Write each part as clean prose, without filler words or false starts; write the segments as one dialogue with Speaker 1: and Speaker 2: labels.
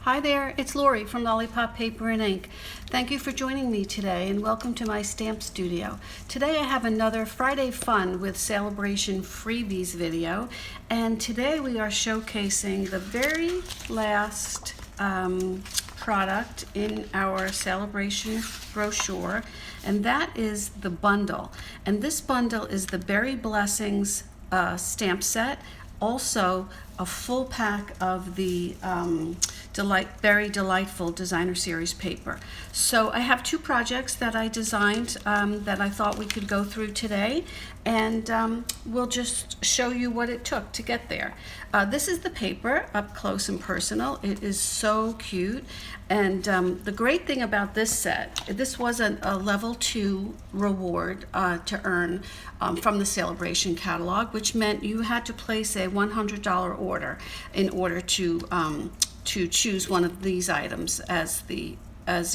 Speaker 1: Hi there, it's Lori from Lollipop Paper and Ink. Thank you for joining me today and welcome to my stamp studio. Today I have another Friday Fun with Saleabration Freebies video, and today we are showcasing the very last product in our Saleabration brochure, and that is the bundle. And this bundle is the Berry Blessings stamp set, also a full pack of the Very Delightful Designer Series paper. So I have two projects that I designed that I thought we could go through today, and we'll just show you what it took to get there. This is the paper, up close and personal. It is so cute, and the great thing about this set, this was a level 2 reward to earn from the Saleabration catalog, which meant you had to place a $100 order in order to choose one of these items as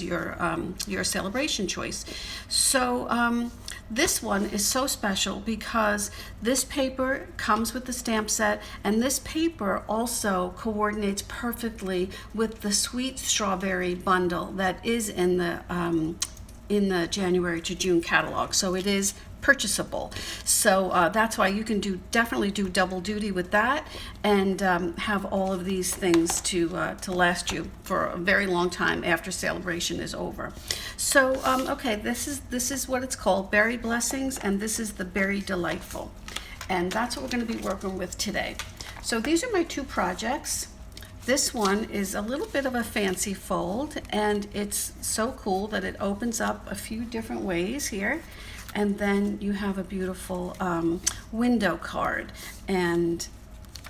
Speaker 1: your Saleabration choice. So this one is so special because this paper comes with the stamp set, and this paper also coordinates perfectly with the sweet strawberry bundle that is in the January to June catalog. So it is purchasable. So that's why you can definitely do double duty with that and have all of these things to last you for a very long time after Saleabration is over. So okay, this is what it's called, Berry Blessings, and this is the Berry Delightful, and that's what we're going to be working with today. So these are my two projects. This one is a little bit of a fancy fold, and it's so cool that it opens up a few different ways here. And then you have a beautiful window card, and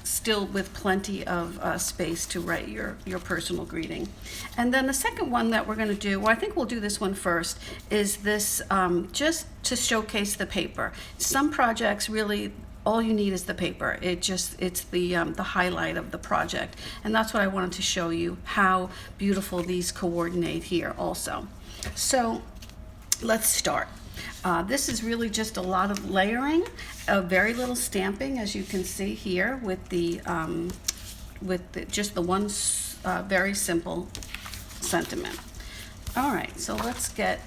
Speaker 1: still with plenty of space to write your personal greeting. And then the second one that we're going to do, well, I think we'll do this one first, is this just to showcase the paper. Some projects really, all you need is the paper. It's the highlight of the project, and that's what I wanted to show you, how beautiful these coordinate here also. So let's start. This is really just a lot of layering, very little stamping, as you can see here, with just the one very simple sentiment. All right, so let's get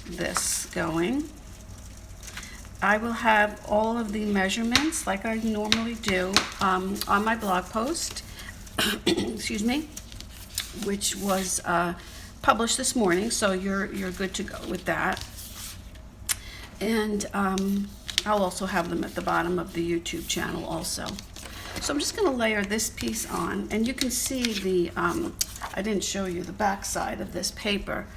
Speaker 1: this going. I will have all of the measurements like I normally do on my blog post, excuse me, which was published this morning, so you're good to go with that. And I'll also have them at the bottom of the YouTube channel also. So I'm just going to layer this piece on, and you can see the I didn't show you the back side of this paper,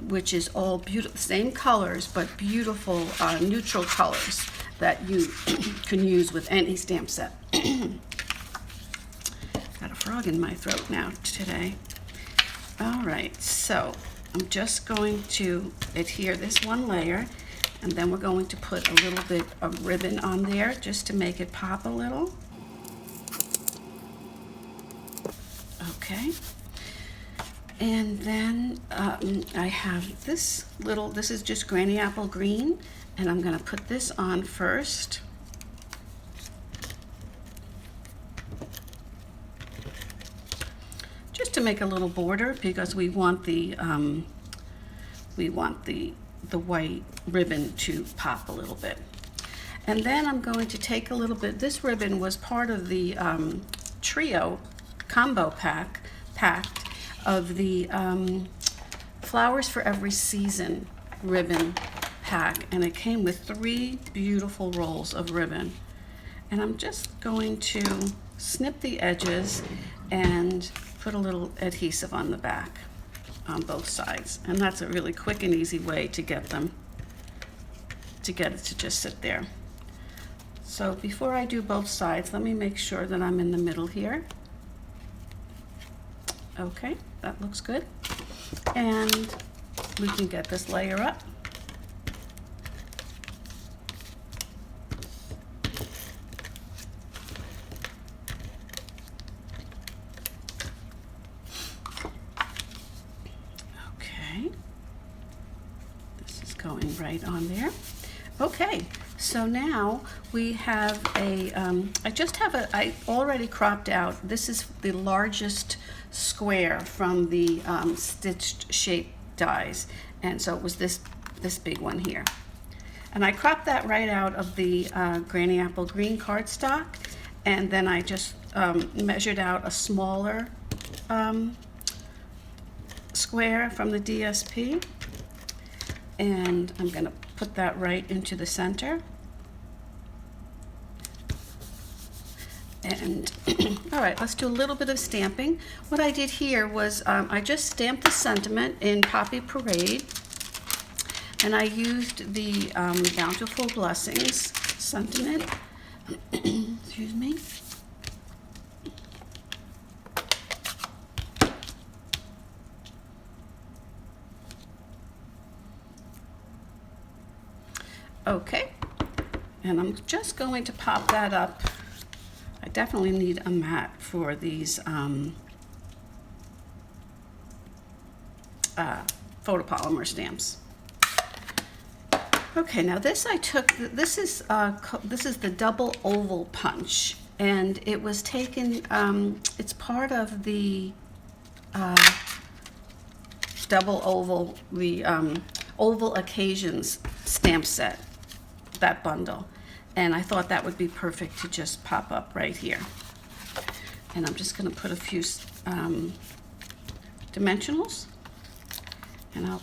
Speaker 1: which is all beautiful, same colors, but beautiful neutral colors that you can use with any stamp set. Got a frog in my throat now today. All right, so I'm just going to adhere this one layer, and then we're going to put a little bit of ribbon on there just to make it pop a little. Okay. And then I have this is just Granny Apple Green, and I'm going to put this on first. Just to make a little border, because we want the white ribbon to pop a little bit. And then I'm going to take a little bit, this ribbon was part of the trio combo pack of the Flowers for Every Season ribbon pack, and it came with 3 beautiful rolls of ribbon. And I'm just going to snip the edges and put a little adhesive on the back on both sides, and that's a really quick and easy way to get it to just sit there. So before I do both sides, let me make sure that I'm in the middle here. Okay, that looks good, and we can get this layer up. Going right on there. Okay, So now we have I already cropped out, this is the largest square from the stitched shape dies. And so it was this big one here. And I cropped that right out of the Granny Apple Green cardstock. And then I just measured out a smaller square from the DSP. And I'm gonna put that right into the center. And all right, let's do a little bit of stamping. What I did here was I just stamped the sentiment in Poppy Parade, and I used the Bountiful Blessings sentiment. Excuse me. Okay, and I'm just going to pop that up. I definitely need a mat for these photopolymer stamps. Okay, now this this is the double oval punch, and it was taken, it's part of the double oval, the oval occasions stamp set, that bundle. And I thought that would be perfect to just pop up right here. And I'm just gonna put a few dimensionals, and I'll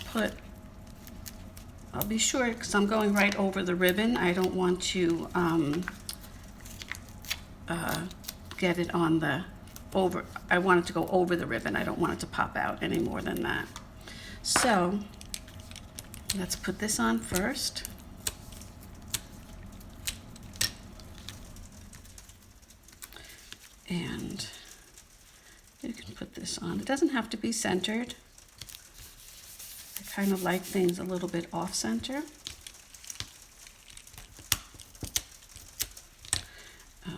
Speaker 1: be sure, because I'm going right over the ribbon. I don't want to get it on the I want it to go over the ribbon. I don't want it to pop out any more than that. So let's put this on first. And you can put this on. It doesn't have to be centered. I kind of like things a little bit off center.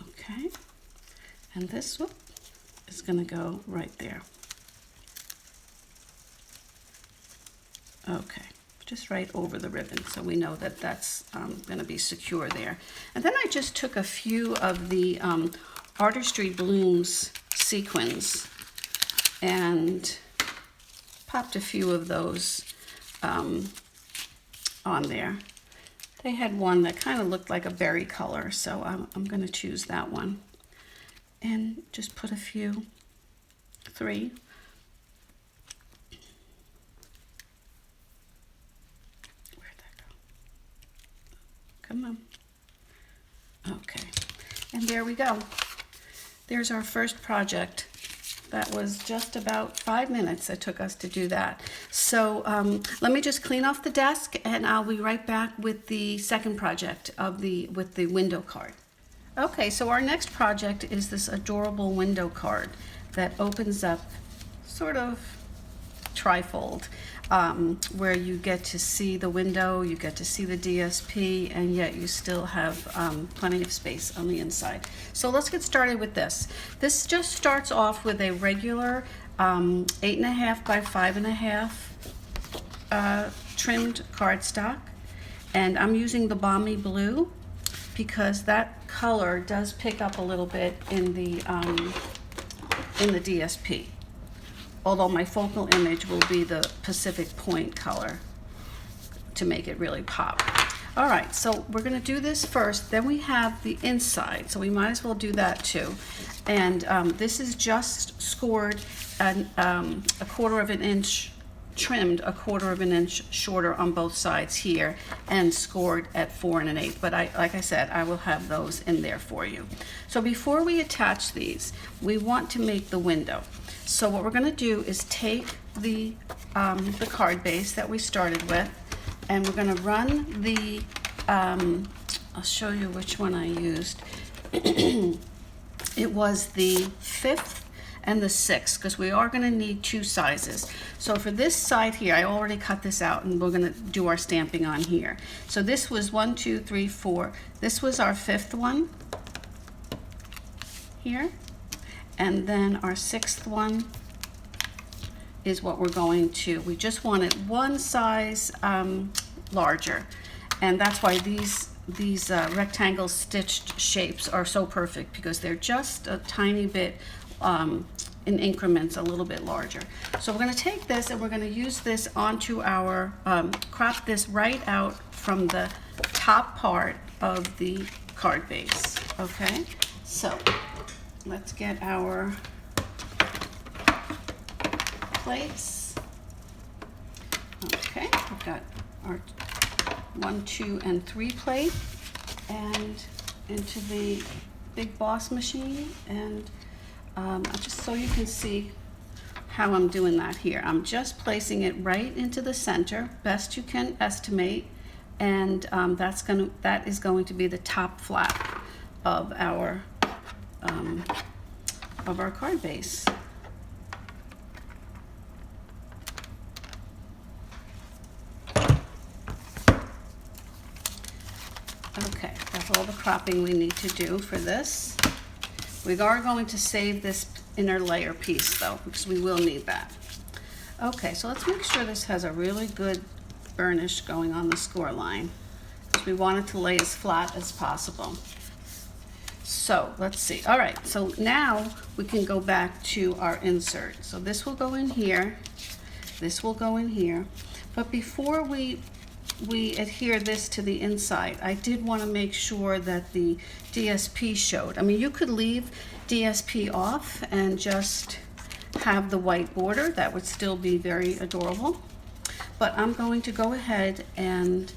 Speaker 1: Okay, and this one is going to go right there. Okay, just right over the ribbon, so we know that that's going to be secure there. And then I just took a few of the Artistry Blooms sequins and popped a few of those on there. They had one that kind of looked like a berry color, so I'm going to choose that one. And just put a few, 3. Where'd that go? Come on. Okay, and there we go. There's our first project. That was just about 5 minutes it took us to do that. So let me just clean off the desk, and I'll be right back with the second project with the window card. Okay, so our next project is this adorable window card that opens up sort of trifold, where you get to see the window, you get to see the DSP, and yet you still have plenty of space on the inside. So let's get started with this. This just starts off with a regular 8.5 by 5.5 trimmed cardstock, and I'm using the Balmy Blue because that color does pick up a little bit in the DSP. Although my focal image will be the Pacific Point color to make it really pop. All right, so we're gonna do this first, then we have the inside, so we might as well do that too. And this is just scored a 1/4 of an inch, trimmed a 1/4 of an inch shorter on both sides here, and scored at 4 1/8. But like I said, I will have those in there for you. So before we attach these, we want to make the window. So what we're going to do is take the card base that we started with, and we're going to run the, I'll show you which one I used. It was the 5th and the 6th, because we are going to need 2 sizes. So for this side here, I already cut this out, and we're going to do our stamping on here. So this was 1, 2, 3, 4. This was our 5th one here. And then our 6th one is what we're going to, we just want it 1 size larger. And that's why these rectangle stitched shapes are so perfect because they're just a tiny bit in increments a little bit larger. So we're going to take this and we're going to use this onto our, crop this right out from the top part of the card base. Okay, so let's get our plates. Okay, we've got our 1, 2, and 3 plate, and into the Big Boss machine. And just so you can see how I'm doing that here, I'm just placing it right into the center, best you can estimate, and that is going to be the top flap of our card base. Okay, that's all the cropping we need to do for this. We are going to save this inner layer piece though, because we will need that. Okay, so let's make sure this has a really good burnish going on the score line, because we want it to lay as flat as possible. So let's see. All right, so now we can go back to our insert. So this will go in here, this will go in here, but before we adhere this to the inside, I did want to make sure that the DSP showed. I mean, you could leave DSP off and just have the white border. That would still be very adorable. But I'm going to go ahead and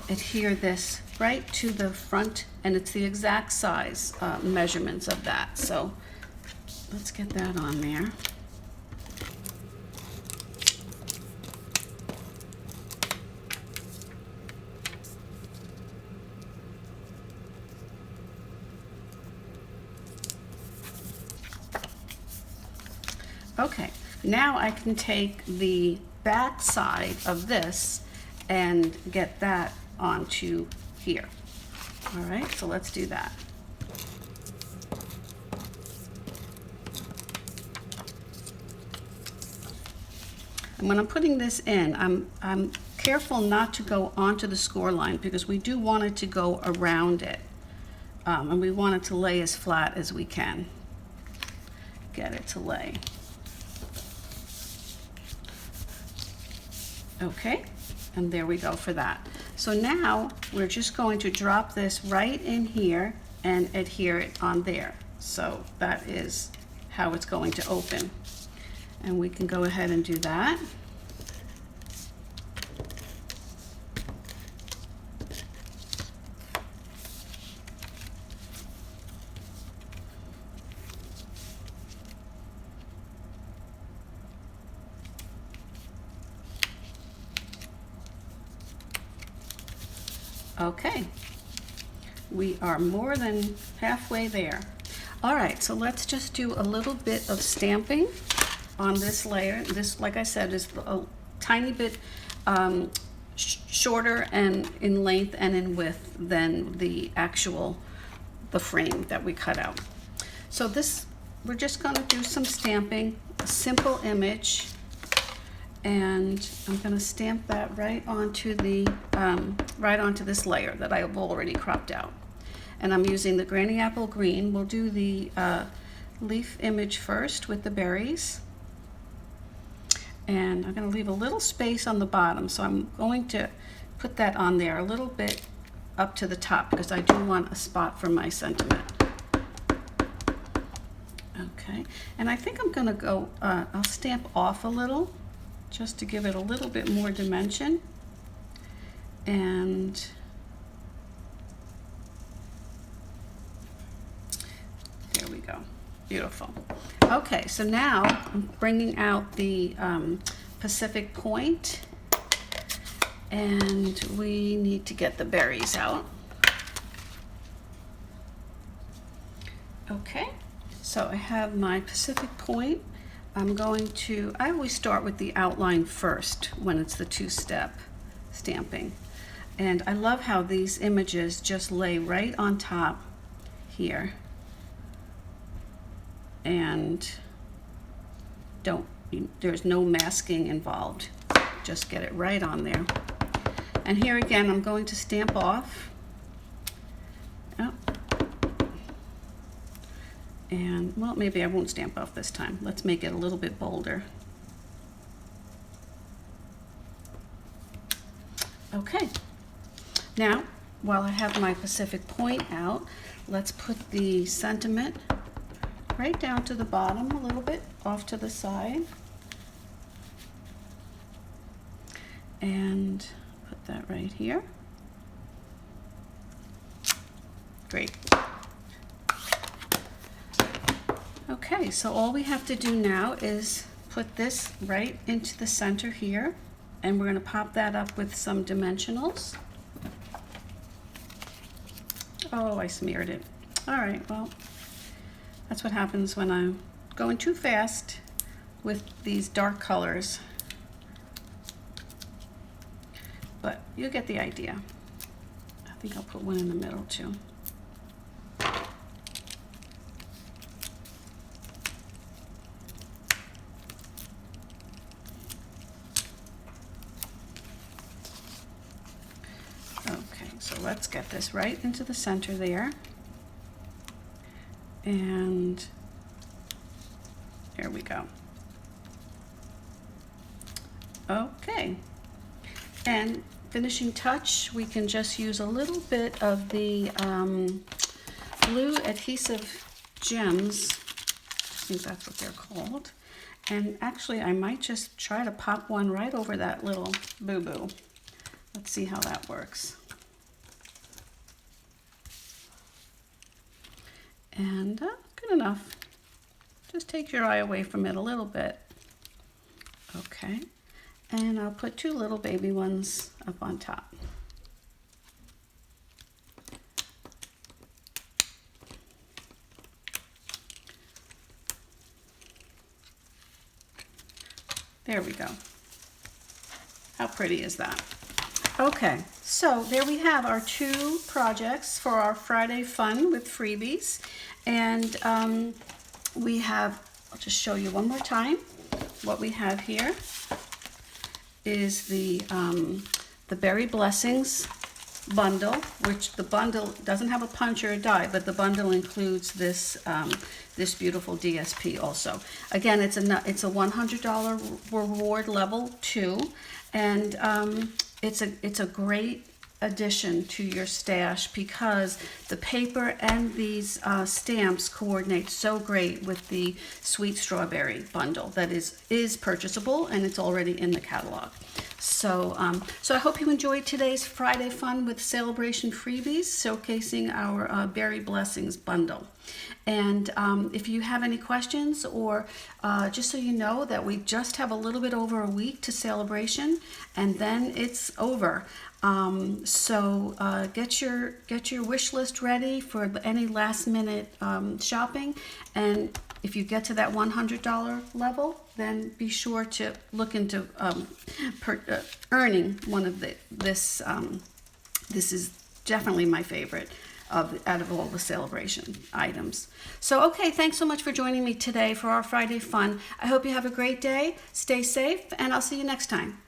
Speaker 1: adhere this right to the front, and it's the exact size measurements of that. So let's get that on there. Okay, now I can take the back side of this and get that onto here. All right, so let's do that. And when I'm putting this in, I'm careful not to go onto the score line, because we do want it to go around it, and we want it to lay as flat as we can get it to lay. Okay, and there we go for that. So now we're just going to drop this right in here and adhere it on there. So that is how it's going to open. And we can go ahead and do that. Okay, we are more than halfway there. All right, so let's just do a little bit of stamping on this layer. This, like I said, is a tiny bit shorter and in length and in width than the frame that we cut out. So this, we're just going to do some stamping, a simple image. And I'm going to stamp that right onto the right onto this layer that I have already cropped out. And I'm using the Granny Apple Green. We'll do the leaf image first with the berries. And I'm going to leave a little space on the bottom, so I'm going to put that on there a little bit up to the top, because I do want a spot for my sentiment. Okay, and I think I'm going to go, I'll stamp off a little, just to give it a little bit more dimension. And there we go. Beautiful. Okay, so now I'm bringing out the Pacific Point, and we need to get the berries out. Okay, so I have my Pacific Point. I always start with the outline first when it's the two-step stamping. And I love how these images just lay right on top here. And there's no masking involved. Just get it right on there. And here again, I'm going to stamp off. And, well, maybe I won't stamp off this time. Let's make it a little bit bolder. Okay. Now, while I have my Pacific Point out, let's put the sentiment right down to the bottom a little bit, off to the side. And put that right here. Great. Okay, so all we have to do now is put this right into the center here, and we're going to pop that up with some dimensionals. Oh, I smeared it. All right, well, that's what happens when I'm going too fast with these dark colors. But you get the idea. I think I'll put one in the middle too. Okay, so let's get this right into the center there. And there we go. Okay. And finishing touch, we can just use a little bit of the blue adhesive gems. I think that's what they're called. And actually, I might just try to pop one right over that little boo-boo. Let's see how that works. And good enough. Just take your eye away from it a little bit. Okay. And I'll put two little baby ones up on top. There we go. How pretty is that? Okay, so there we have our two projects for our Friday fun with freebies. And we have, I'll just show you one more time. What we have here is the Berry Blessings bundle, which the bundle doesn't have a punch or a die, but the bundle includes this this beautiful DSP also. Again, it's a $100 reward level 2, and it's a great addition to your stash because the paper and these stamps coordinate so great with the Sweet Strawberry bundle that is purchasable, and it's already in the catalog. So, so I hope you enjoyed today's Friday fun with Saleabration freebies showcasing our Berry Blessings bundle. And if you have any questions, or just so you know that we just have a little bit over a week to Saleabration, and then it's over. So get your wish list ready for any last minute shopping, and if you get to that $100 level, then be sure to look into earning one of this. This is definitely my favorite out of all the Saleabration items. So, okay, thanks so much for joining me today for our Friday fun. I hope you have a great day. Stay safe, and I'll see you next time.